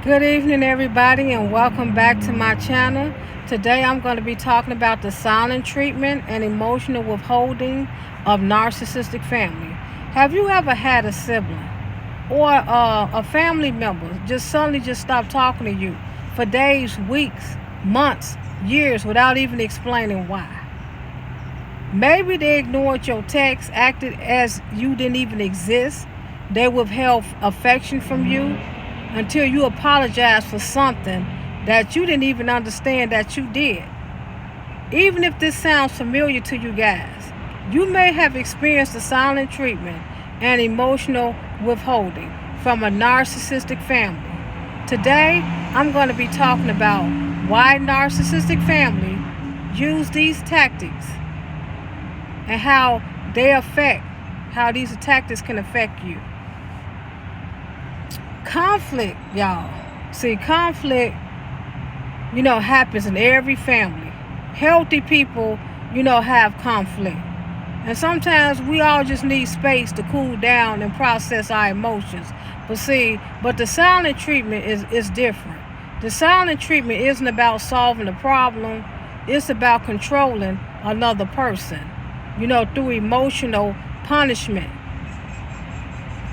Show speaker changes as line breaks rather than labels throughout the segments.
Good evening, everybody, and welcome back to my channel. Today, I'm going to be talking about the silent treatment and emotional withholding of narcissistic family. Have you ever had a sibling or a family member just stop talking to you for days, weeks, months, years without even explaining why? Maybe they ignored your text, acted as you didn't even exist. They withheld affection from you until you apologized for something that you didn't even understand that you did. Even if this sounds familiar to you guys, you may have experienced the silent treatment and emotional withholding from a narcissistic family. Today, I'm going to be talking about why narcissistic family use these tactics and how these tactics can affect you. Conflict, y'all. See, conflict, happens in every family. Healthy people, have conflict. And sometimes we all just need space to cool down and process our emotions. But the silent treatment is different. The silent treatment isn't about solving the problem. It's about controlling another person, through emotional punishment.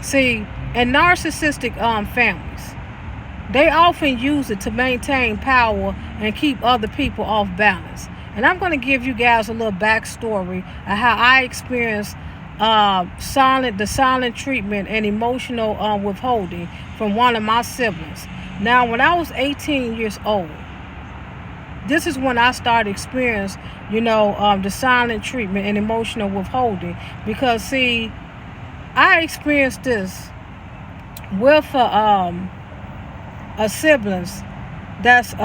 See, in narcissistic families, they often use it to maintain power and keep other people off balance. And I'm going to give you guys a little backstory of how I experienced the silent treatment and emotional withholding from one of my siblings. Now, when I was 18 years old, this is when I started experiencing, the silent treatment and emotional withholding. Because, see, I experienced this with a siblings that's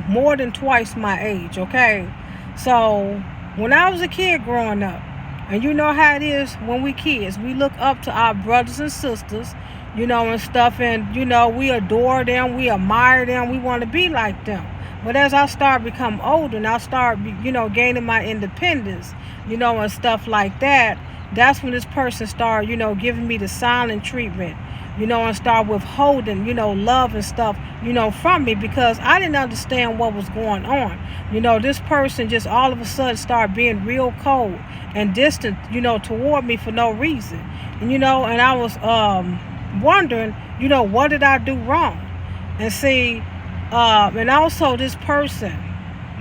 more than twice my age, okay? So when I was a kid growing up, and you know how it is when we kids, we look up to our brothers and sisters, and stuff, and we adore them, we admire them, we want to be like them. But as I start become older and I start gaining my independence, and stuff like that, that's when this person started, giving me the silent treatment, and start withholding, love and stuff, from me, because I didn't understand what was going on. This person just all of a sudden started being real cold and distant, toward me for no reason. And I was wondering, what did I do wrong? And see, and also this person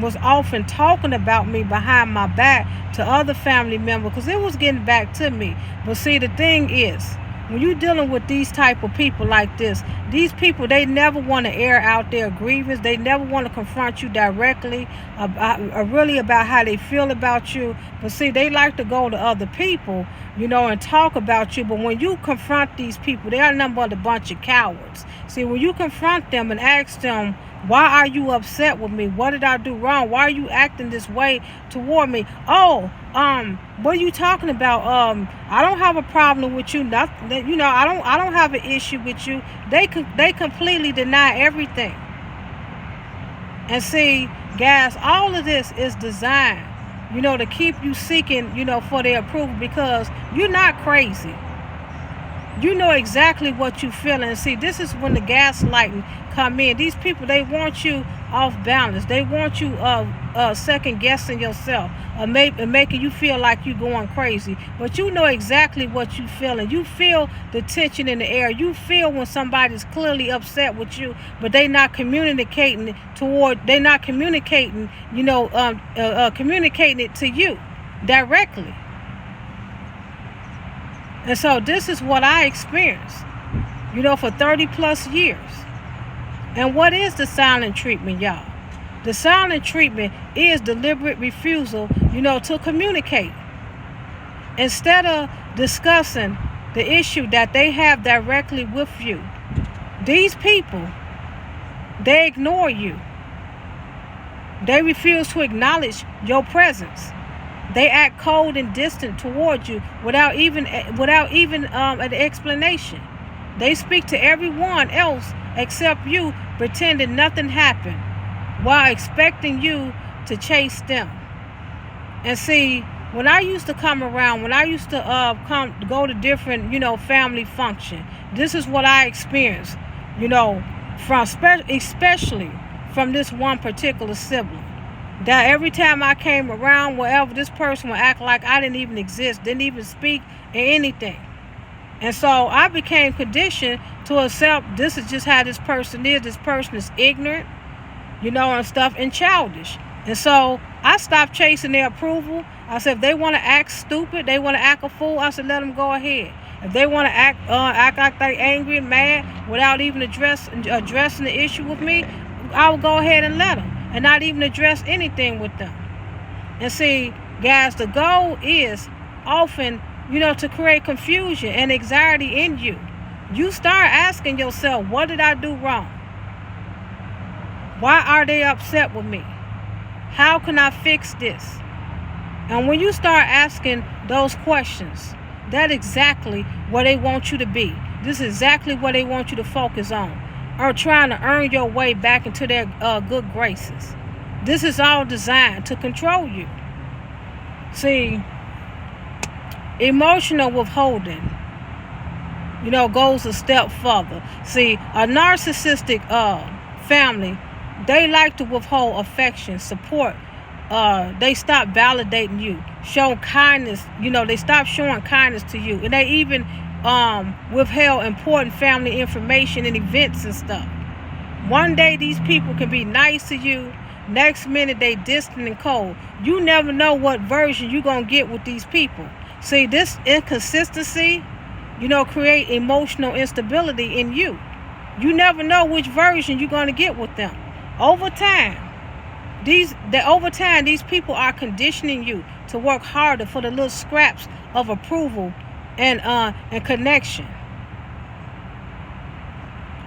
was often talking about me behind my back to other family members, because it was getting back to me. But see, the thing is, when you're dealing with these type of people like this, these people, they never want to air out their grievance. They never want to confront you directly really about how they feel about you. But see, they like to go to other people, and talk about you. But when you confront these people, they are nothing but a bunch of cowards. See, when you confront them and ask them, why are you upset with me? What did I do wrong? Why are you acting this way toward me? Oh, what are you talking about? I don't have a problem with you. Nothing. I don't have an issue with you. They completely deny everything. And see, guys, all of this is designed, to keep you seeking, for their approval, because you're not crazy. You know exactly what you feel. And see, this is when the gaslighting come in. These people, they want you off balance. They want you second guessing yourself, or making you feel like you're going crazy. But you know exactly what you feel, and you feel the tension in the air. You feel when somebody's clearly upset with you, but they're not communicating communicating it to you directly. And so this is what I experienced, for 30 plus years. And what is the silent treatment, y'all? The silent treatment is deliberate refusal, to communicate. Instead of discussing the issue that they have directly with you, these people, they ignore you. They refuse to acknowledge your presence. They act cold and distant toward you without even an explanation. They speak to everyone else except you, pretending nothing happened, while expecting you to chase them. And see, when I used to come around, when I used to go to different, family function, this is what I experienced, especially from this one particular sibling. That every time I came around, wherever, this person would act like I didn't even exist, didn't even speak in anything. And so I became conditioned to accept this is just how this person is. This person is ignorant, and stuff, and childish. And so I stopped chasing their approval. I said, if they want to act stupid, they want to act a fool, I said, let them go ahead. If they want to act like they're angry and mad without even addressing the issue with me, I will go ahead and let them, and not even address anything with them. And see, guys, the goal is often, to create confusion and anxiety in you. You start asking yourself, what did I do wrong? Why are they upset with me? How can I fix this? And when you start asking those questions, that's exactly where they want you to be. This is exactly what they want you to focus on, or trying to earn your way back into their good graces. This is all designed to control you. See, emotional withholding, goes a step further. See, a narcissistic family, they like to withhold affection, support. They stop validating you, show kindness. They stop showing kindness to you, and they even withheld important family information and events and stuff. One day these people can be nice to you, next minute they distant and cold. You never know what version you're gonna get with these people. See, this inconsistency, create emotional instability in you. You never know which version you're gonna get with them. Over time, these people are conditioning you to work harder for the little scraps of approval and connection.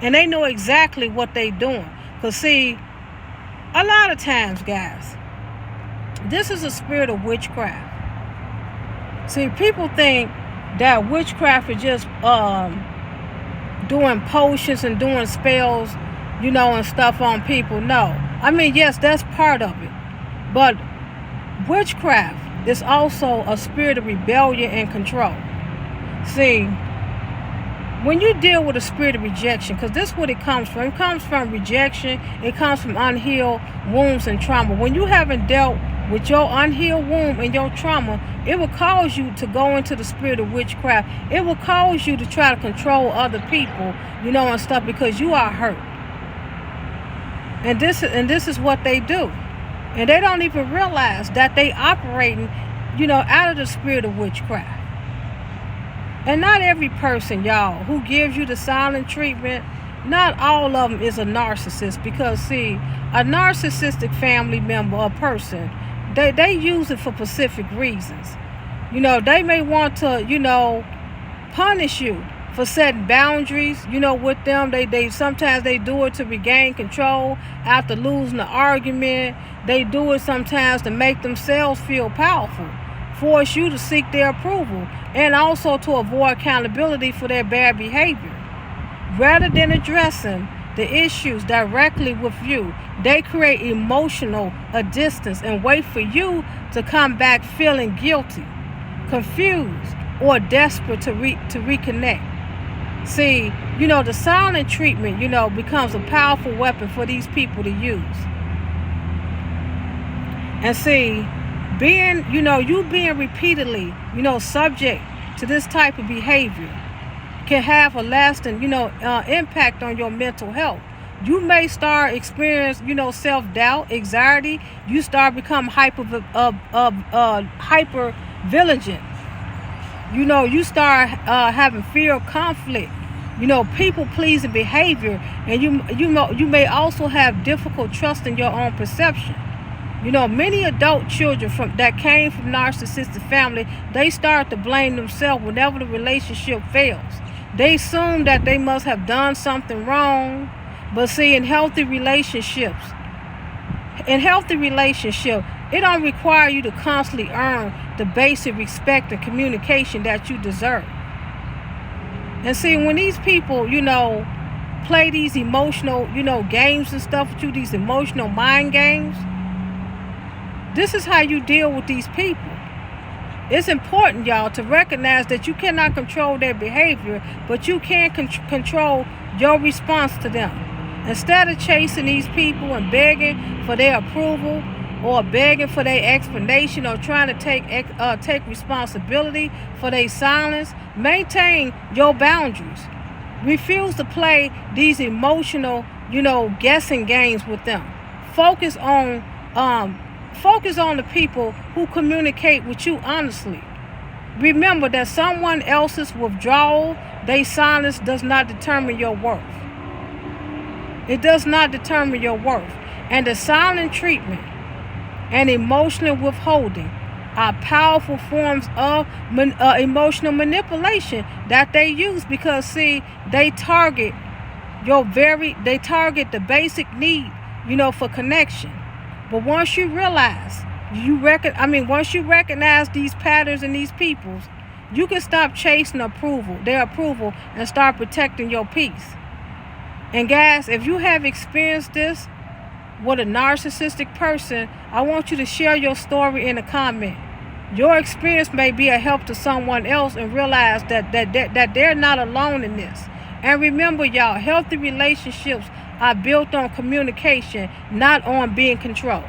And they know exactly what they're doing. Because see, a lot of times, guys, this is a spirit of witchcraft. See, people think that witchcraft is just doing potions and doing spells, and stuff on people. No. I mean, yes, that's part of it. But witchcraft is also a spirit of rebellion and control. See, when you deal with a spirit of rejection, because this is what it comes from. It comes from rejection. It comes from unhealed wounds and trauma. When you haven't dealt with your unhealed wound and your trauma, it will cause you to go into the spirit of witchcraft. It will cause you to try to control other people, and stuff, because you are hurt. And this is what they do. And they don't even realize that they operating, out of the spirit of witchcraft. And not every person, y'all, who gives you the silent treatment, not all of them is a narcissist. Because, see, a narcissistic family member or person, they use it for specific reasons. They may want to, punish you for setting boundaries, with them. They sometimes they do it to regain control after losing the argument. They do it sometimes to make themselves feel powerful, force you to seek their approval, and also to avoid accountability for their bad behavior. Rather than addressing the issues directly with you, they create emotional distance and wait for you to come back feeling guilty, confused, or desperate to reconnect. See, the silent treatment, becomes a powerful weapon for these people to use. And see, you being repeatedly, subject to this type of behavior can have a lasting, impact on your mental health. You may start experiencing, self-doubt, anxiety. You start becoming hyper vigilant. You start having fear of conflict. People-pleasing behavior, and you may also have difficult trusting your own perception. Many adult children that came from narcissistic family, they start to blame themselves whenever the relationship fails. They assume that they must have done something wrong. But see, in healthy relationships, it don't require you to constantly earn the basic respect and communication that you deserve. And see, when these people, play these emotional, games and stuff with you, these emotional mind games, this is how you deal with these people. It's important, y'all, to recognize that you cannot control their behavior, but you can control your response to them. Instead of chasing these people and begging for their approval or begging for their explanation or trying to take responsibility for their silence, maintain your boundaries. Refuse to play these emotional, guessing games with them. Focus on the people who communicate with you honestly. Remember that someone else's withdrawal, their silence, does not determine your worth. It does not determine your worth. And the silent treatment and emotional withholding are powerful forms of emotional manipulation that they use, because they target the basic need, for connection. But once you realize once you recognize these patterns in these peoples, you can stop chasing their approval, and start protecting your peace. And guys, if you have experienced this with a narcissistic person, I want you to share your story in a comment. Your experience may be a help to someone else, and realize that they're not alone in this. And remember, y'all, healthy relationships are built on communication, not on being controlled.